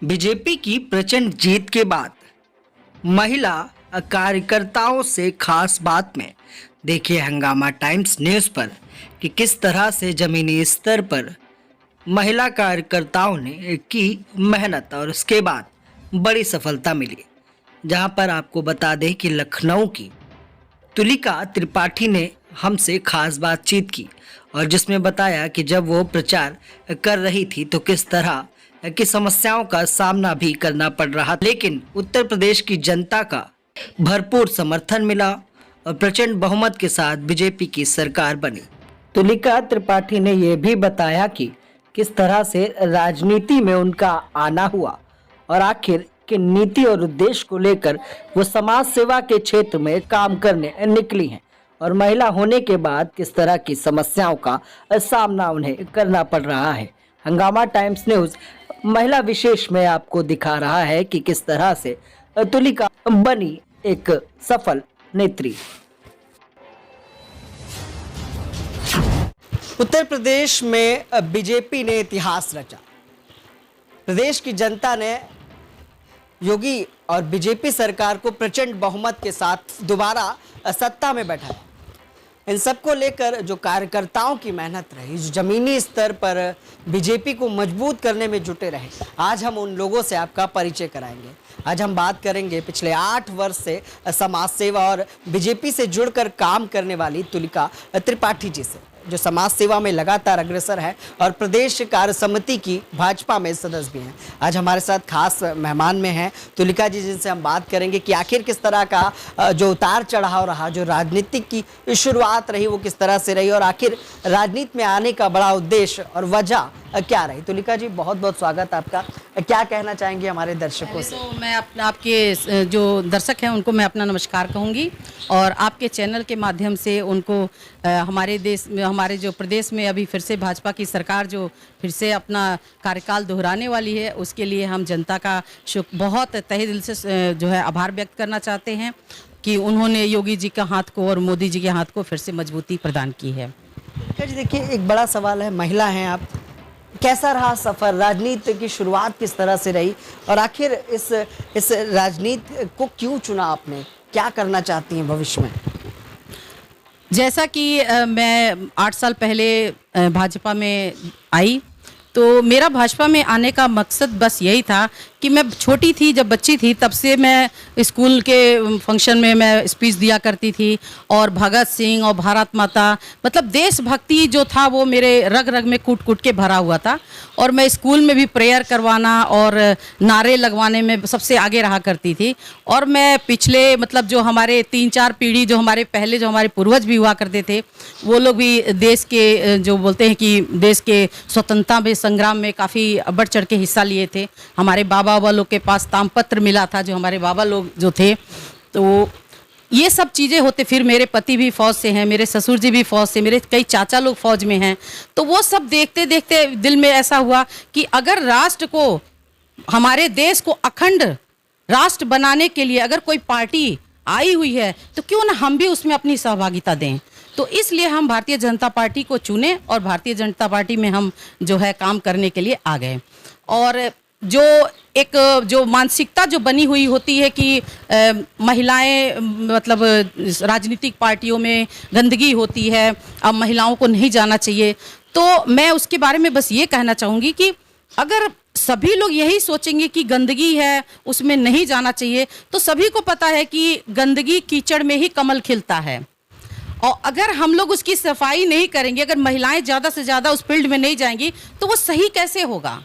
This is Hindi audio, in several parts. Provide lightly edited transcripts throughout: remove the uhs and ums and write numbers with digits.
बीजेपी की प्रचंड जीत के बाद महिला कार्यकर्ताओं से खास बात में देखिए हंगामा टाइम्स न्यूज़ पर कि किस तरह से जमीनी स्तर पर महिला कार्यकर्ताओं ने की मेहनत और उसके बाद बड़ी सफलता मिली। जहां पर आपको बता दें कि लखनऊ की तुलिका त्रिपाठी ने हमसे खास बातचीत की और जिसमें बताया कि जब वो प्रचार कर रही थी तो किस तरह की समस्याओं का सामना भी करना पड़ रहा, लेकिन उत्तर प्रदेश की जनता का भरपूर समर्थन मिला और प्रचंड बहुमत के साथ बीजेपी की सरकार बनी। तुलिका त्रिपाठी ने यह भी बताया कि किस तरह से राजनीति में उनका आना हुआ और आखिर के नीति और उद्देश्य को लेकर वो समाज सेवा के क्षेत्र में काम करने निकली हैं और महिला होने के बाद किस तरह की समस्याओं का सामना उन्हें करना पड़ रहा है। हंगामा टाइम्स न्यूज़ महिला विशेष में आपको दिखा रहा है कि किस तरह से तुलिका बनी एक सफल नेत्री। उत्तर प्रदेश में बीजेपी ने इतिहास रचा। प्रदेश की जनता ने योगी और बीजेपी सरकार को प्रचंड बहुमत के साथ दोबारा सत्ता में बैठाया। इन सबको लेकर जो कार्यकर्ताओं की मेहनत रही, जो जमीनी स्तर पर बीजेपी को मजबूत करने में जुटे रहे, आज हम उन लोगों से आपका परिचय कराएंगे। आज हम बात करेंगे पिछले 8 वर्ष से समाज सेवा और बीजेपी से जुड़कर काम करने वाली तुलिका त्रिपाठी जी से, जो समाज सेवा में लगातार अग्रसर है और प्रदेश कार्य समिति की भाजपा में सदस्य भी हैं। आज हमारे साथ खास मेहमान में हैं तुलिका जी, जिनसे हम बात करेंगे कि आखिर किस तरह का जो उतार चढ़ाव रहा, जो राजनीतिक की शुरुआत रही वो किस तरह से रही और आखिर राजनीति में आने का बड़ा उद्देश्य और वजह क्या रही। तुलिका जी, बहुत बहुत स्वागत आपका। क्या कहना चाहेंगे हमारे दर्शकों से? तो मैं आपके जो दर्शक हैं उनको मैं अपना नमस्कार कहूँगी और आपके चैनल के माध्यम से उनको हमारे देश में, हमारे जो प्रदेश में अभी फिर से भाजपा की सरकार जो फिर से अपना कार्यकाल दोहराने वाली है, उसके लिए हम जनता का बहुत तहे दिल से जो है आभार व्यक्त करना चाहते हैं कि उन्होंने योगी जी का हाथ को और मोदी जी के हाथ को फिर से मजबूती प्रदान की है। जी देखिए, एक बड़ा सवाल है, महिला हैं आप, कैसा रहा सफ़र, राजनीति की शुरुआत किस तरह से रही और आखिर इस राजनीति को क्यों चुना आपने, क्या करना चाहती हैं भविष्य में? जैसा कि मैं 8 साल पहले भाजपा में आई, तो मेरा भाजपा में आने का मकसद बस यही था कि मैं छोटी थी, जब बच्ची थी तब से मैं स्कूल के फंक्शन में मैं स्पीच दिया करती थी और भगत सिंह और भारत माता, मतलब देशभक्ति जो था वो मेरे रग रग में कूट कूट के भरा हुआ था और मैं स्कूल में भी प्रेयर करवाना और नारे लगवाने में सबसे आगे रहा करती थी। और मैं पिछले मतलब जो हमारे 3-4 पीढ़ी जो हमारे पहले जो हमारे पूर्वज भी हुआ करते थे, वो लोग भी देश के जो बोलते हैं कि देश के स्वतंत्रता में संग्राम में काफ़ी बढ़ चढ़ के हिस्सा लिए थे। हमारे बाबा लोग के पास तामपत्र मिला था, जो हमारे बाबा लोग जो थे, तो ये सब चीज़ें होते। फिर मेरे पति भी फौज से हैं, मेरे ससुर जी भी फौज से, मेरे कई चाचा लोग फौज में हैं। तो वो सब देखते देखते दिल में ऐसा हुआ कि अगर राष्ट्र को, हमारे देश को अखंड राष्ट्र बनाने के लिए अगर कोई पार्टी आई हुई है तो क्यों ना हम भी उसमें अपनी सहभागिता दें। तो इसलिए हम भारतीय जनता पार्टी को चुने और भारतीय जनता पार्टी में हम जो है काम करने के लिए आ गए। और जो एक जो मानसिकता जो बनी हुई होती है कि महिलाएं मतलब राजनीतिक पार्टियों में गंदगी होती है, अब महिलाओं को नहीं जाना चाहिए, तो मैं उसके बारे में बस ये कहना चाहूँगी कि अगर सभी लोग यही सोचेंगे कि गंदगी है उसमें नहीं जाना चाहिए, तो सभी को पता है कि गंदगी कीचड़ में ही कमल खिलता है और अगर हम लोग उसकी सफाई नहीं करेंगे, अगर महिलाएं ज़्यादा से ज़्यादा उस फील्ड में नहीं जाएंगी तो वो सही कैसे होगा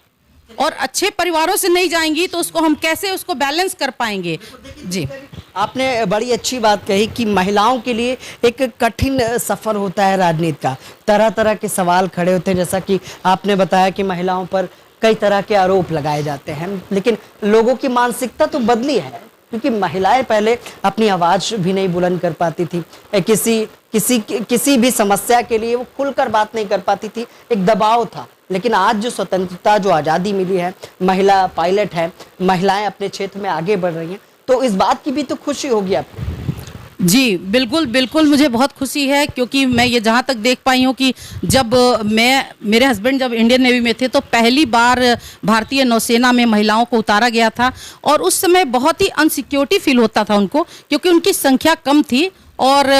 और अच्छे परिवारों से नहीं जाएंगी तो उसको हम कैसे उसको बैलेंस कर पाएंगे। जी, आपने बड़ी अच्छी बात कही कि महिलाओं के लिए एक कठिन सफ़र होता है राजनीति का, तरह तरह के सवाल खड़े होते हैं। जैसा कि आपने बताया कि महिलाओं पर कई तरह के आरोप लगाए जाते हैं, लेकिन लोगों की मानसिकता तो बदली है, क्योंकि महिलाएं पहले अपनी आवाज़ भी नहीं बुलंद कर पाती थी, किसी भी समस्या के लिए वो खुलकर बात नहीं कर पाती थी, एक दबाव था। लेकिन आज जो स्वतंत्रता, जो आज़ादी मिली है, महिला पायलट है, महिलाएं अपने क्षेत्र में आगे बढ़ रही हैं, तो इस बात की भी तो खुशी होगी आपको। जी, बिल्कुल, बिल्कुल मुझे बहुत खुशी है, क्योंकि मैं ये जहाँ तक देख पाई हूँ कि जब मेरे हस्बैंड जब इंडियन नेवी में थे तो पहली बार भारतीय नौसेना में महिलाओं को उतारा गया था, और उस समय बहुत ही अनसिक्योरिटी फील होता था उनको, क्योंकि उनकी संख्या कम थी। और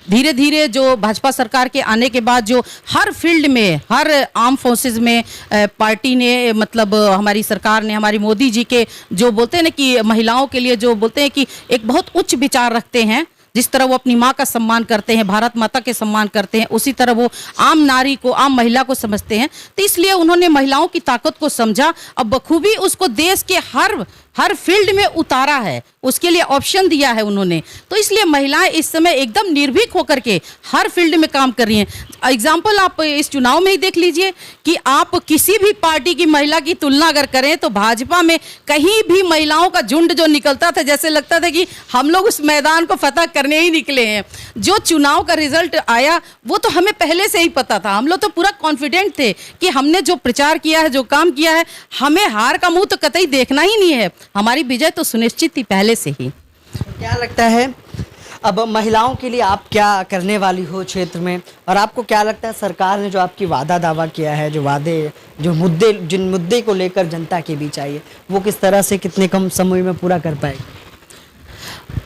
धीरे धीरे जो भाजपा सरकार के आने के बाद जो हर फील्ड में, हर आर्म फोर्सेस में पार्टी ने, मतलब हमारी सरकार ने, हमारी मोदी जी के जो बोलते हैं ना कि महिलाओं के लिए जो बोलते हैं कि एक बहुत उच्च विचार रखते हैं, जिस तरह वो अपनी माँ का सम्मान करते हैं, भारत माता के सम्मान करते हैं, उसी तरह वो आम नारी को, आम महिला को समझते हैं। तो इसलिए उन्होंने महिलाओं की ताकत को समझा और बखूबी उसको देश के हर फील्ड में उतारा है, उसके लिए ऑप्शन दिया है उन्होंने। तो इसलिए महिलाएं इस समय एकदम निर्भीक होकर के हर फील्ड में काम कर रही हैं। एग्जाम्पल आप इस चुनाव में ही देख लीजिए कि आप किसी भी पार्टी की महिला की तुलना अगर करें तो भाजपा में कहीं भी महिलाओं का झुंड जो निकलता था, जैसे लगता था कि हम लोग उस मैदान को फतह करने ही निकले हैं। जो चुनाव का रिजल्ट आया वो तो हमें पहले से ही पता था, हम लोग तो पूरा कॉन्फिडेंट थे कि हमने जो प्रचार किया है, जो काम किया है, हमें हार का मुंह तो कतई देखना ही नहीं है, हमारी विजय तो सुनिश्चित थी पहले से ही। क्या लगता है अब महिलाओं के लिए आप क्या करने वाली हो क्षेत्र में, और आपको क्या लगता है सरकार ने जो आपकी वादा दावा किया है, जो वादे, जो मुद्दे, जिन मुद्दे को लेकर जनता के बीच आई है, वो किस तरह से कितने कम समय में पूरा कर पाएगी?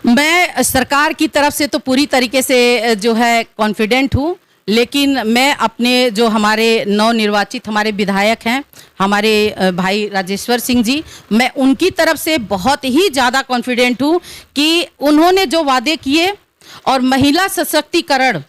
मैं सरकार की तरफ से तो पूरी तरीके से जो है कॉन्फिडेंट हूँ, लेकिन मैं अपने जो हमारे नवनिर्वाचित हमारे विधायक हैं, हमारे भाई राजेश्वर सिंह जी, मैं उनकी तरफ से बहुत ही ज़्यादा कॉन्फिडेंट हूँ कि उन्होंने जो वादे किए और महिला सशक्तिकरण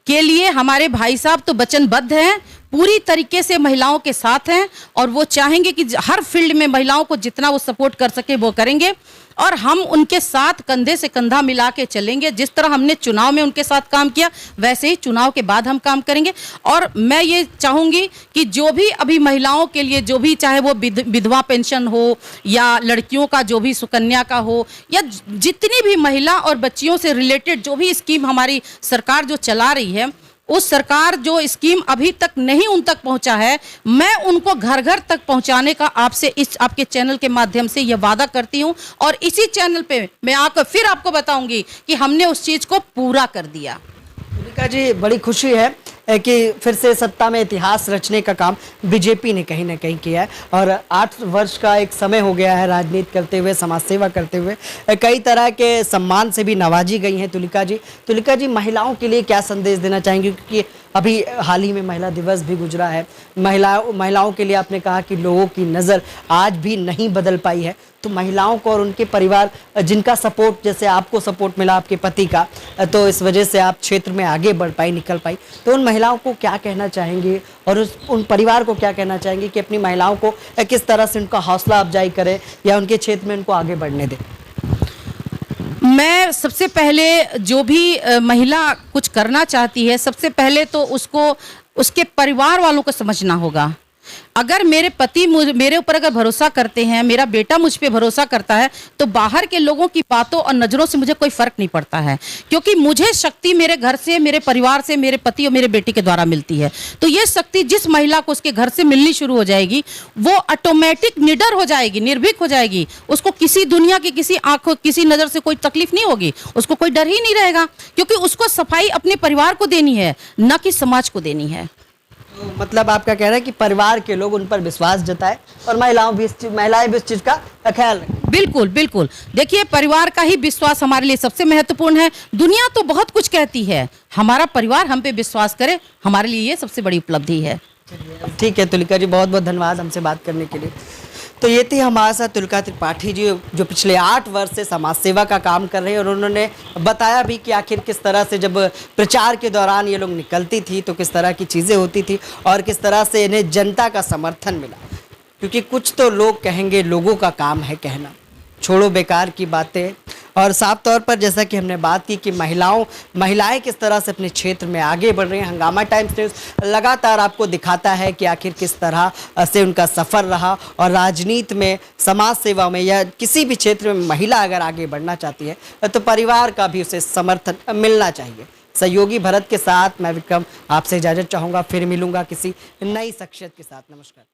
के लिए हमारे भाई साहब तो वचनबद्ध हैं, पूरी तरीके से महिलाओं के साथ हैं, और वो चाहेंगे कि हर फील्ड में महिलाओं को जितना वो सपोर्ट कर सके वो करेंगे, और हम उनके साथ कंधे से कंधा मिला के चलेंगे। जिस तरह हमने चुनाव में उनके साथ काम किया वैसे ही चुनाव के बाद हम काम करेंगे। और मैं ये चाहूँगी कि जो भी अभी महिलाओं के लिए जो भी, चाहे वो विधवा पेंशन हो या लड़कियों का जो भी सुकन्या का हो, या जितनी भी महिला और बच्चियों से रिलेटेड जो भी स्कीम हमारी सरकार जो चला रही है, उस सरकार जो स्कीम अभी तक नहीं उन तक पहुंचा है, मैं उनको घर घर तक पहुंचाने का आपसे इस आपके चैनल के माध्यम से यह वादा करती हूं, और इसी चैनल पे मैं आकर फिर आपको बताऊंगी कि हमने उस चीज को पूरा कर दिया। तुलिका जी, बड़ी खुशी है कि फिर से सत्ता में इतिहास रचने का काम बीजेपी ने कहीं ना कहीं किया है, और 8 वर्ष का एक समय हो गया है राजनीति करते हुए, समाज सेवा करते हुए, कई तरह के सम्मान से भी नवाजी गई हैं तुलिका जी। तुलिका जी, महिलाओं के लिए क्या संदेश देना चाहेंगे, क्योंकि अभी हाल ही में महिला दिवस भी गुजरा है, महिलाओं के लिए आपने कहा कि लोगों की नज़र आज भी नहीं बदल पाई है, तो महिलाओं को और उनके परिवार जिनका सपोर्ट, जैसे आपको सपोर्ट मिला आपके पति का, तो इस वजह से आप क्षेत्र में आगे बढ़ पाई, निकल पाई, तो उन महिलाओं को क्या कहना चाहेंगे, और उन परिवार को क्या कहना चाहेंगे कि अपनी महिलाओं को किस तरह से उनका हौसला अफजाई करें या उनके क्षेत्र में उनको आगे बढ़ने दें? मैं सबसे पहले, जो भी महिला कुछ करना चाहती है, सबसे पहले तो उसको उसके परिवार वालों को समझना होगा। अगर मेरे पति मेरे ऊपर अगर भरोसा करते हैं, मेरा बेटा मुझ पे भरोसा करता है, तो बाहर के लोगों की बातों और नज़रों से मुझे कोई फ़र्क नहीं पड़ता है, क्योंकि मुझे शक्ति मेरे घर से, मेरे परिवार से, मेरे पति और मेरे बेटे के द्वारा मिलती है। तो ये शक्ति जिस महिला को उसके घर से मिलनी शुरू हो जाएगी, वो ऑटोमेटिक निडर हो जाएगी, निर्भीक हो जाएगी। उसको किसी दुनिया की किसी आंखों, किसी नज़र से कोई तकलीफ नहीं होगी, उसको कोई डर ही नहीं रहेगा, क्योंकि उसको सफाई अपने परिवार को देनी है, न कि समाज को देनी है। तो मतलब आपका कहना है कि परिवार के लोग उन पर विश्वास जताए और महिलाएं भी इस चीज का ख्याल रखें। बिल्कुल बिल्कुल, देखिए परिवार का ही विश्वास हमारे लिए सबसे महत्वपूर्ण है। दुनिया तो बहुत कुछ कहती है, हमारा परिवार हम पे विश्वास करे, हमारे लिए ये सबसे बड़ी उपलब्धि है। ठीक है तुलिका जी, बहुत बहुत धन्यवाद हमसे बात करने के लिए। तो ये थी हमारे साथ तुलिका त्रिपाठी जी, जो पिछले 8 वर्ष से समाज सेवा का काम कर रहे हैं, और उन्होंने बताया भी कि आखिर किस तरह से जब प्रचार के दौरान ये लोग निकलती थी तो किस तरह की चीज़ें होती थी और किस तरह से इन्हें जनता का समर्थन मिला। क्योंकि कुछ तो लोग कहेंगे, लोगों का काम है कहना, छोड़ो बेकार की बातें। और साफ तौर पर जैसा कि हमने बात की कि महिलाएं किस तरह से अपने क्षेत्र में आगे बढ़ रही हैं, हंगामा टाइम्स न्यूज़ लगातार आपको दिखाता है कि आखिर किस तरह से उनका सफ़र रहा, और राजनीति में, समाज सेवा में या किसी भी क्षेत्र में महिला अगर आगे बढ़ना चाहती है तो परिवार का भी उसे समर्थन मिलना चाहिए। सहयोगी भरत के साथ मैं विक्रम आपसे इजाज़त चाहूँगा, फिर मिलूँगा किसी नई शख्सियत के साथ। नमस्कार।